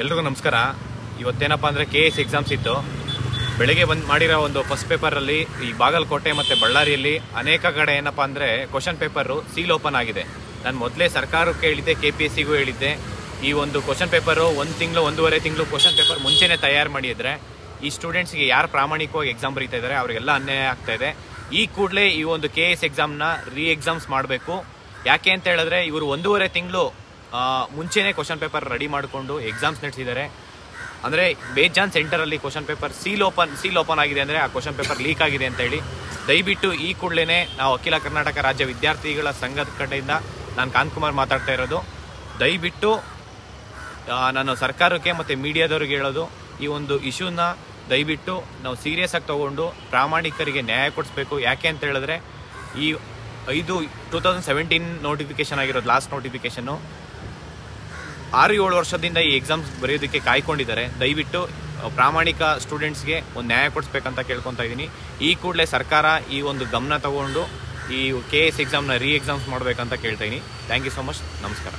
ಎಲ್ರಿಗೂ ನಮಸ್ಕಾರ. ಇವತ್ತೇನಪ್ಪ ಅಂದರೆ KS ಎಕ್ಸಾಮ್ಸ್ ಇತ್ತು. ಬೆಳಗ್ಗೆ ಮಾಡಿರೋ ಒಂದು ಫಸ್ಟ್ ಪೇಪರಲ್ಲಿ ಈ ಬಾಗಲಕೋಟೆ ಮತ್ತು ಬಳ್ಳಾರಿಯಲ್ಲಿ ಅನೇಕ ಕಡೆ ಏನಪ್ಪ ಅಂದರೆ ಕ್ವಶನ್ ಪೇಪರು ಸೀಲ್ ಓಪನ್ ಆಗಿದೆ. ನಾನು ಮೊದಲೇ ಸರ್ಕಾರಕ್ಕೆ ಹೇಳಿದ್ದೆ, KPSCಗೂ ಹೇಳಿದ್ದೆ, ಈ ಒಂದು ಕ್ವಶನ್ ಪೇಪರು 1 ತಿಂಗಳು 1.5 ತಿಂಗಳು ಕ್ವಶನ್ ಪೇಪರ್ ಮುಂಚೆನೇ ತಯಾರು ಮಾಡಿದರೆ ಈ ಸ್ಟೂಡೆಂಟ್ಸ್ಗೆ ಯಾರು ಪ್ರಾಮಾಣಿಕವಾಗಿ ಎಕ್ಸಾಮ್ ಬರೀತಾ ಇದ್ದಾರೆ ಅವರಿಗೆಲ್ಲ ಅನ್ಯಾಯ ಆಗ್ತಾ ಇದೆ. ಈ ಕೂಡಲೇ ಈ ಒಂದು KS ಎಕ್ಸಾಮ್ನ ಎಕ್ಸಾಮ್ಸ್ ಮಾಡಬೇಕು. ಯಾಕೆ ಅಂತ ಹೇಳಿದ್ರೆ ಇವರು 1.5 ತಿಂಗಳು ಮುಂಚೆನೇ ಕ್ವಶನ್ ಪೇಪರ್ ರೆಡಿ ಮಾಡಿಕೊಂಡು ಎಕ್ಸಾಮ್ಸ್ ನಡೆಸಿದ್ದಾರೆ. ಅಂದರೆ ಬೇಜಾನ್ ಸೆಂಟರಲ್ಲಿ ಕ್ವಶನ್ ಪೇಪರ್ ಸೀಲ್ ಓಪನ್ ಆಗಿದೆ ಅಂದರೆ ಆ ಕ್ವಶನ್ ಪೇಪರ್ ಲೀಕ್ ಆಗಿದೆ ಅಂತ ಹೇಳಿ ದಯವಿಟ್ಟು ಈ ಕೂಡಲೇ ನಾವು ಅಖಿಲ ಕರ್ನಾಟಕ ರಾಜ್ಯ ವಿದ್ಯಾರ್ಥಿಗಳ ಸಂಘದ ಕಡೆಯಿಂದ ನಾನು ಕಾಂತಕುಮಾರ್ ಮಾತಾಡ್ತಾ ಇರೋದು. ದಯವಿಟ್ಟು ನಾನು ಸರ್ಕಾರಕ್ಕೆ ಮತ್ತು ಮೀಡಿಯಾದವ್ರಿಗೆ ಹೇಳೋದು, ಈ ಒಂದು ಇಶ್ಯೂನ ದಯವಿಟ್ಟು ನಾವು ಸೀರಿಯಸ್ ಆಗಿ ತೊಗೊಂಡು ಪ್ರಾಮಾಣಿಕರಿಗೆ ನ್ಯಾಯ ಕೊಡಿಸ್ಬೇಕು. ಯಾಕೆ ಅಂತ ಹೇಳಿದ್ರೆ ಈ 2017 ನೋಟಿಫಿಕೇಶನ್ ಆಗಿರೋದು ಲಾಸ್ಟ್ ನೋಟಿಫಿಕೇಶನ್ನು. 6-7 ವರ್ಷದಿಂದ ಈ ಎಕ್ಸಾಮ್ಸ್ ಬರೆಯೋದಕ್ಕೆ ಕಾಯ್ಕೊಂಡಿದ್ದಾರೆ. ದಯವಿಟ್ಟು ಪ್ರಾಮಾಣಿಕ ಸ್ಟೂಡೆಂಟ್ಸ್ಗೆ ಒಂದು ನ್ಯಾಯ ಕೊಡಿಸ್ಬೇಕಂತ ಕೇಳ್ಕೊತಾ ಇದ್ದೀನಿ. ಈ ಕೂಡಲೇ ಸರ್ಕಾರ ಈ ಒಂದು ಗಮನ ತಗೊಂಡು ಈ KS ಎಕ್ಸಾಮ್ನ ಎಕ್ಸಾಮ್ಸ್ ಮಾಡಬೇಕಂತ ಕೇಳ್ತಾ ಇದ್ದೀನಿ. Thank you so much. ನಮಸ್ಕಾರ.